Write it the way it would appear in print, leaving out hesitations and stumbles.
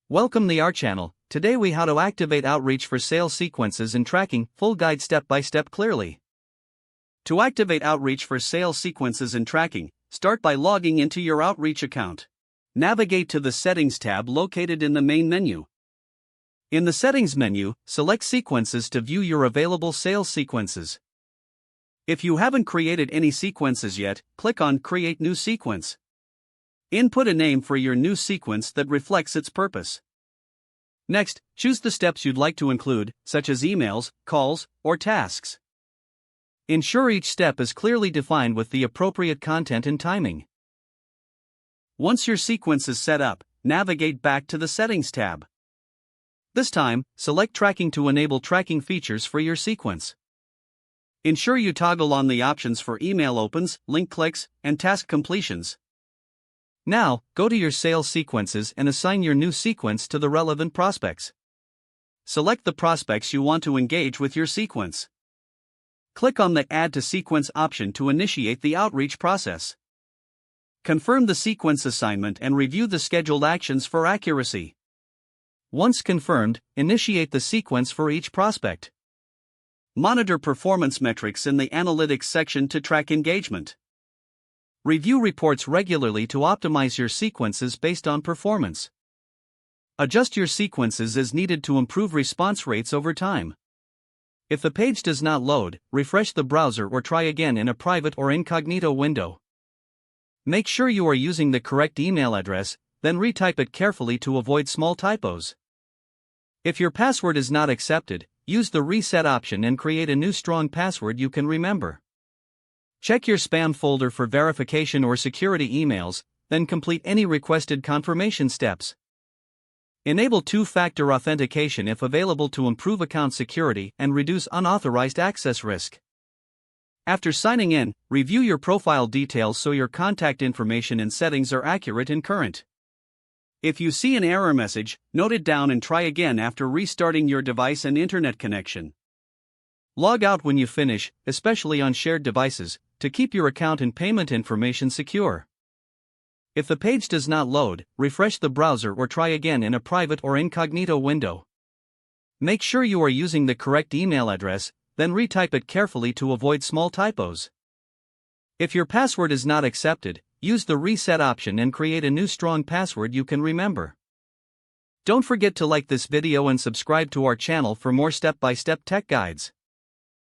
Welcome to our channel. Today we how to activate outreach for sales sequences and tracking, full guide step by step clearly. To activate outreach for sales sequences and tracking, start by logging into your outreach account. Navigate to the Settings tab located in the main menu. In the Settings menu, select Sequences to view your available sales sequences. If you haven't created any sequences yet, click on Create New Sequence. Input a name for your new sequence that reflects its purpose. Next, choose the steps you'd like to include, such as emails, calls, or tasks. Ensure each step is clearly defined with the appropriate content and timing. Once your sequence is set up, navigate back to the Settings tab. This time, select Tracking to enable tracking features for your sequence. Ensure you toggle on the options for email opens, link clicks, and task completions. Now, go to your sales sequences and assign your new sequence to the relevant prospects. Select the prospects you want to engage with your sequence. Click on the Add to Sequence option to initiate the outreach process. Confirm the sequence assignment and review the scheduled actions for accuracy. Once confirmed, initiate the sequence for each prospect. Monitor performance metrics in the Analytics section to track engagement. Review reports regularly to optimize your sequences based on performance. Adjust your sequences as needed to improve response rates over time. If the page does not load, refresh the browser or try again in a private or incognito window. Make sure you are using the correct email address, then retype it carefully to avoid small typos. If your password is not accepted, use the Reset option and create a new strong password you can remember. Check your spam folder for verification or security emails, then complete any requested confirmation steps. Enable two-factor authentication if available to improve account security and reduce unauthorized access risk. After signing in, review your profile details so your contact information and settings are accurate and current. If you see an error message, note it down and try again after restarting your device and internet connection. Log out when you finish, especially on shared devices, to keep your account and payment information secure. If the page does not load, refresh the browser or try again in a private or incognito window. Make sure you are using the correct email address, then retype it carefully to avoid small typos. If your password is not accepted, use the Reset option and create a new strong password you can remember. Don't forget to like this video and subscribe to our channel for more step-by-step tech guides.